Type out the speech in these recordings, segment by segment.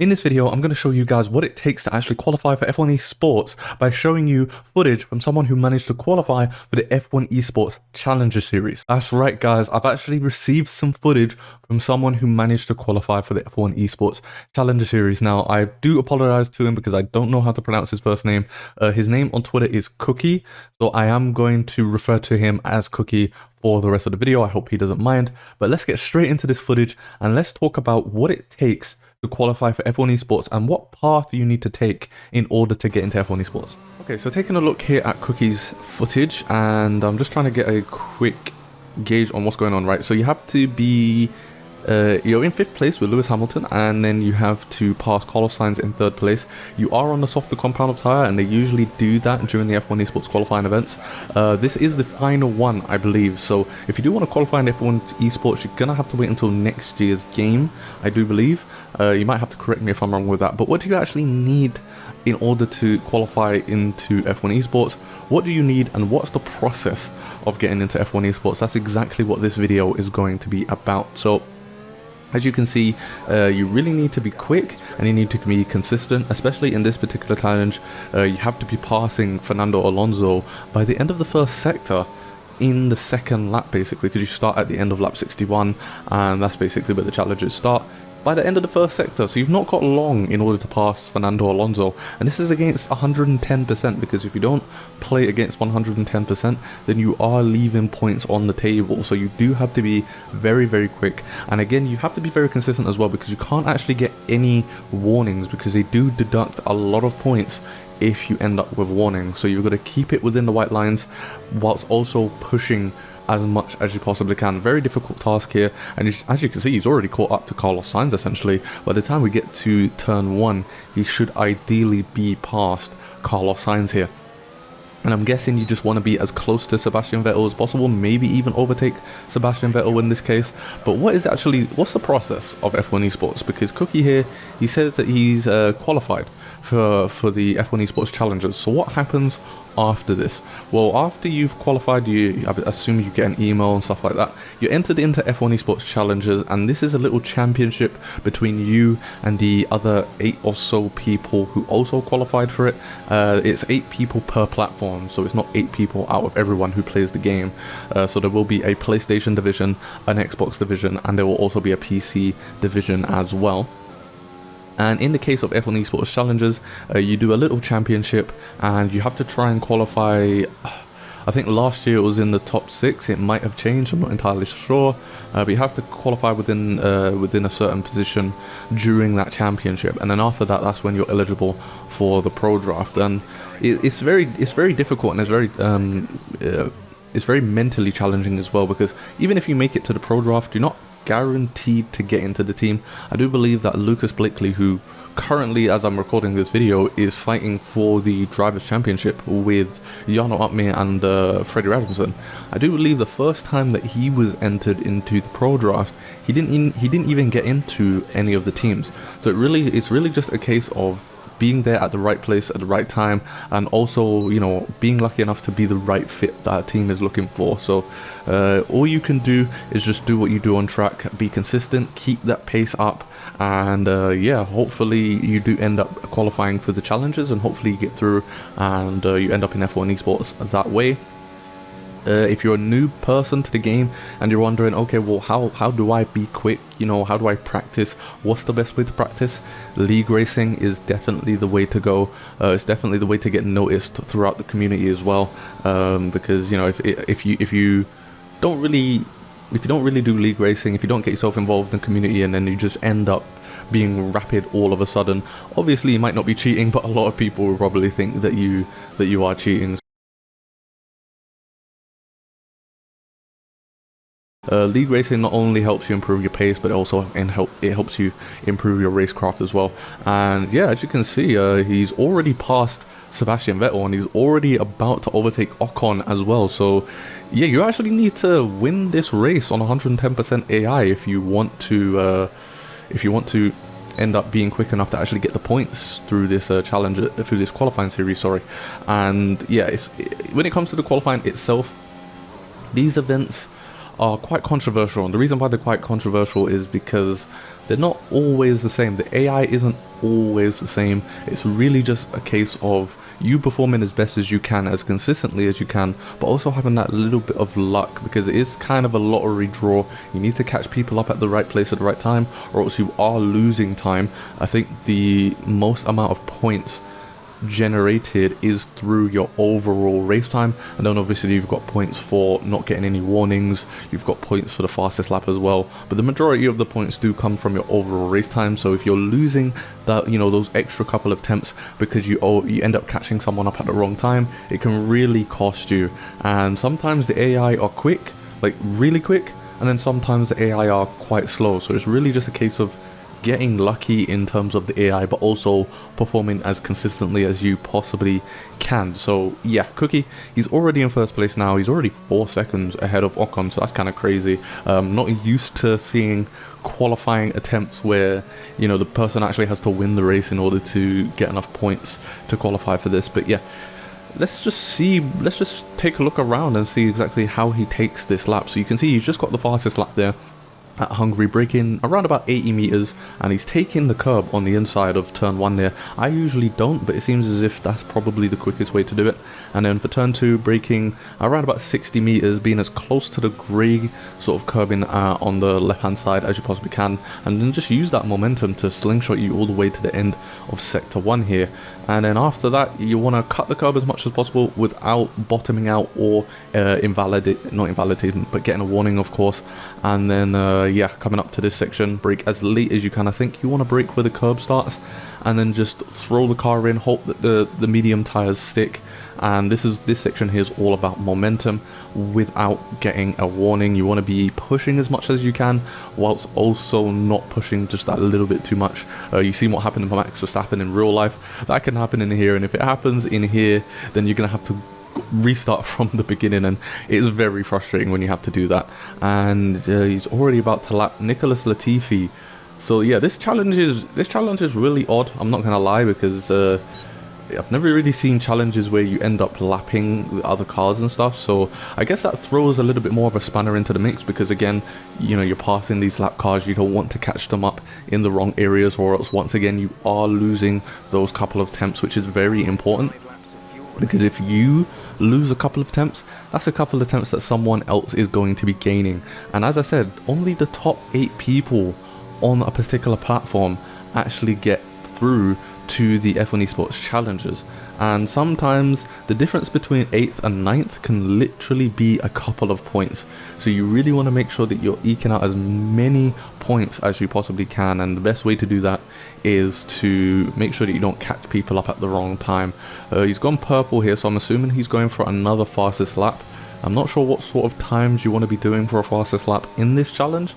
In this video, I'm going to show you guys what it takes to actually qualify for F1 Esports by showing you footage from someone who managed to qualify for the F1 Esports Challenger Series. That's right, guys. I've actually received some footage from someone who managed to qualify for the F1 Esports Challenger Series. Now, I do apologize to him because I don't know how to pronounce his first name. His name on Twitter is Cookie, so I am going to refer to him as Cookie for the rest of the video. I hope he doesn't mind. But let's get straight into this footage and let's talk about what it takes to qualify for F1 Esports and what path you need to take in order to get into F1 Esports. Okay, so taking a look here at Cookie's footage, and I'm just trying to get a quick gauge on what's going on, right? So you have to be, you're in 5th place with Lewis Hamilton, and then you have to pass Carlos Sainz in 3rd place. You are on the softer compound of tyre, and they usually do that during the F1 Esports qualifying events. This is the final one, I believe, so if you do want to qualify in F1 Esports, you're going to have to wait until next year's game, I do believe. You might have to correct me if I'm wrong with that, but what do you actually need in order to qualify into F1 Esports? What do you need, and what's the process of getting into F1 Esports? That's exactly what this video is going to be about. So as you can see, you really need to be quick and you need to be consistent, especially in this particular challenge. You have to be passing Fernando Alonso by the end of the 1st sector in the 2nd lap, basically, because you start at the end of lap 61, and that's basically where the challenges start. By the end of the 1st sector, so you've not got long in order to pass Fernando Alonso, and this is against 110%, because if you don't play against 110%, then you are leaving points on the table. So you do have to be very, very quick, and again, you have to be very consistent as well, because you can't actually get any warnings, because they do deduct a lot of points if you end up with warnings. So you've got to keep it within the white lines whilst also pushing as much as you possibly can. Very difficult task here, and as you can see, he's already caught up to Carlos Sainz essentially. By the time we get to turn 1, he should ideally be past Carlos Sainz here. And I'm guessing you just want to be as close to Sebastian Vettel as possible, maybe even overtake Sebastian Vettel in this case. But what's the process of F1 Esports? Because Cookie here, he says that he's qualified for the F1 Esports Challengers. So what happens after this? Well, after you've qualified, I assume you get an email and stuff like that. You're entered into F1 Esports Challengers, and this is a little championship between you and the other 8 or so people who also qualified for it. It's 8 people per platform, so it's not 8 people out of everyone who plays the game. So there will be a PlayStation division, an Xbox division, and there will also be a PC division as well. And in the case of F1 Esports Challengers, you do a little championship, and you have to try and qualify. I think last year it was in the top 6. It might have changed, I'm not entirely sure. But you have to qualify within a certain position during that championship, and then after that, that's when you're eligible for the pro draft. And it's very difficult, and it's very mentally challenging as well, because even if you make it to the pro draft, you're not guaranteed to get into the team. I do believe that Lucas Blakely, who currently, as I'm recording this video, is fighting for the Drivers' Championship with Jarno Upme and Freddie Adamson, I do believe the first time that he was entered into the pro draft, he didn't even get into any of the teams. So it's really just a case of being there at the right place at the right time, and also, you know, being lucky enough to be the right fit that a team is looking for. So all you can do is just do what you do on track, be consistent, keep that pace up, and yeah, hopefully you do end up qualifying for the challenges, and hopefully you get through and you end up in F1 Esports that way. If you're a new person to the game and you're wondering, okay, well, how do I be quick? You know, how do I practice? What's the best way to practice? League racing is definitely the way to go. It's definitely the way to get noticed throughout the community as well. Because, you know, if you don't really do league racing, if you don't get yourself involved in the community, and then you just end up being rapid all of a sudden, obviously you might not be cheating, but a lot of people will probably think that you are cheating. League racing not only helps you improve your pace, but also it helps you improve your racecraft as well. And yeah, as you can see, he's already passed Sebastian Vettel, and he's already about to overtake Ocon as well. So yeah, you actually need to win this race on 110% AI if you want to end up being quick enough to actually get the points through this through this qualifying series. Sorry. And yeah, when it comes to the qualifying itself, these events are quite controversial, and the reason why they're quite controversial is because they're not always the same. The AI isn't always the same. It's really just a case of you performing as best as you can, as consistently as you can, but also having that little bit of luck, because it is kind of a lottery draw. You need to catch people up at the right place at the right time, or else you are losing time. I think the most amount of points generated is through your overall race time, and then obviously you've got points for not getting any warnings, you've got points for the fastest lap as well, but the majority of the points do come from your overall race time. So if you're losing that, you know, those extra couple of attempts because you end up catching someone up at the wrong time, it can really cost you. And sometimes the AI are quick, like really quick, and then sometimes the AI are quite slow, so it's really just a case of getting lucky in terms of the AI, but also performing as consistently as you possibly can. So yeah, Cookie, he's already in first place now. He's already 4 seconds ahead of Ocon, so that's kind of crazy. Not used to seeing qualifying attempts where, you know, the person actually has to win the race in order to get enough points to qualify for this. But yeah, let's just take a look around and see exactly how he takes this lap. So you can see he's just got the fastest lap there at Hungary, braking around about 80 meters, and he's taking the curb on the inside of turn 1 there. I usually don't, but it seems as if that's probably the quickest way to do it. And then for turn 2, braking around about 60 meters, being as close to the grey sort of curbing on the left hand side as you possibly can, and then just use that momentum to slingshot you all the way to the end of sector 1 here. And then after that, you want to cut the curb as much as possible without bottoming out or not invalidating, but getting a warning, of course. And then yeah, coming up to this section, brake as late as you can. I think you want to brake where the curb starts, and then just throw the car in, hope that the medium tires stick. And this section here is all about momentum without getting a warning. You want to be pushing as much as you can, whilst also not pushing just that little bit too much. You see what happened to Max Verstappen in real life. That can happen in here, and if it happens in here, then you're gonna have to restart from the beginning, and it is very frustrating when you have to do that. And he's already about to lap Nicholas Latifi. So yeah, this challenge is really odd, I'm not gonna lie, because I've never really seen challenges where you end up lapping with other cars and stuff. So I guess that throws a little bit more of a spanner into the mix, because again, you know, you're passing these lap cars, you don't want to catch them up in the wrong areas, or else once again you are losing those couple of attempts, which is very important. Because if you lose a couple of attempts, that's a couple of attempts that someone else is going to be gaining. And as I said, only the top 8 people on a particular platform actually get through to the F1 Esports challenges. And sometimes the difference between 8th and 9th can literally be a couple of points. So you really want to make sure that you're eking out as many points as you possibly can, and the best way to do that is to make sure that you don't catch people up at the wrong time. He's gone purple here, so I'm assuming he's going for another fastest lap. I'm not sure what sort of times you want to be doing for a fastest lap in this challenge,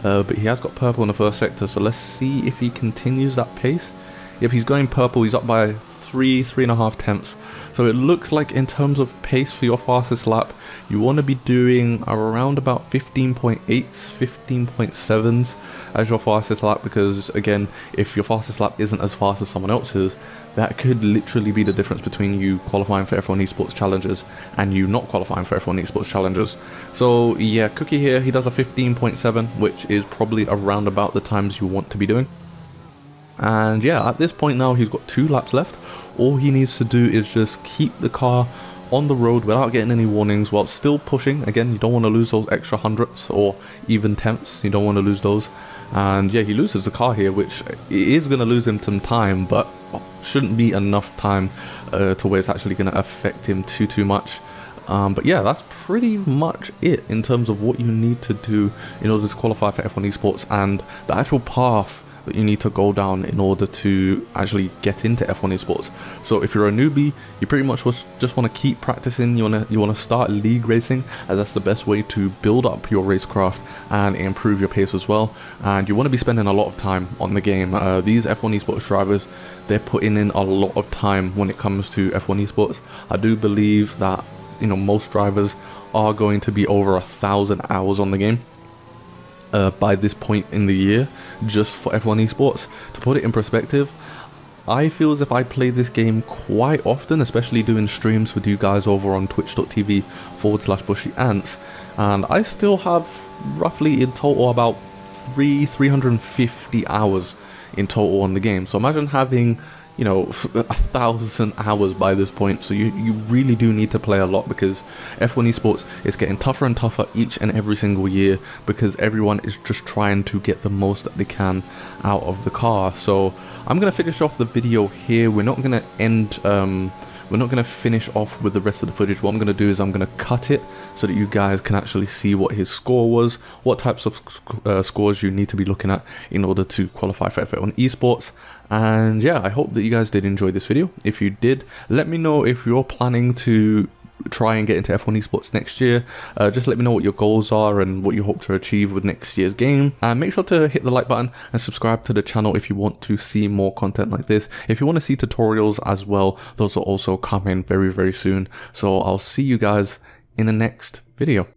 but he has got purple in the first sector, so let's see if he continues that pace. Yep, he's going purple. He's up by 3.5 tenths. So it looks like in terms of pace for your fastest lap, you want to be doing around about 15.8s, 15.7s as your fastest lap, because again, if your fastest lap isn't as fast as someone else's, that could literally be the difference between you qualifying for F1 Esports challenges and you not qualifying for F1 Esports challenges. So yeah, Cookie here, he does a 15.7, which is probably around about the times you want to be doing. And yeah, at this point now, he's got 2 laps left. All he needs to do is just keep the car on the road without getting any warnings, while still pushing. Again, you don't want to lose those extra hundredths or even tenths. You don't want to lose those. And yeah, he loses the car here, which is going to lose him some time, but shouldn't be enough time to where it's actually going to affect him too much. But yeah, that's pretty much it in terms of what you need to do in order to qualify for F1 Esports, and the actual path that you need to go down in order to actually get into F1 Esports. So if you're a newbie, you pretty much just want to keep practicing. You want to start league racing, as that's the best way to build up your racecraft and improve your pace as well. And you want to be spending a lot of time on the game. These F1 Esports drivers, they're putting in a lot of time when it comes to F1 Esports. I do believe that, you know, most drivers are going to be over 1,000 hours on the game by this point in the year, just for F1 Esports. To put it in perspective, I feel as if I play this game quite often, especially doing streams with you guys over on twitch.tv/BushiAntz, and I still have roughly in total about 350 hours in total on the game. So imagine having, you know, 1,000 hours by this point. So you really do need to play a lot, because F1 Esports is getting tougher and tougher each and every single year, because everyone is just trying to get the most that they can out of the car. So I'm going to finish off the video here. We're not going to end, we're not going to finish off with the rest of the footage. What I'm going to do is I'm going to cut it so that you guys can actually see what his score was, what types of scores you need to be looking at in order to qualify for F1 Esports. And yeah, I hope that you guys did enjoy this video. If you did, let me know if you're planning to try and get into F1 Esports next year. Just let me know what your goals are and what you hope to achieve with next year's game. And make sure to hit the like button and subscribe to the channel if you want to see more content like this. If you want to see tutorials as well, those are also coming very, very soon. So I'll see you guys in the next video.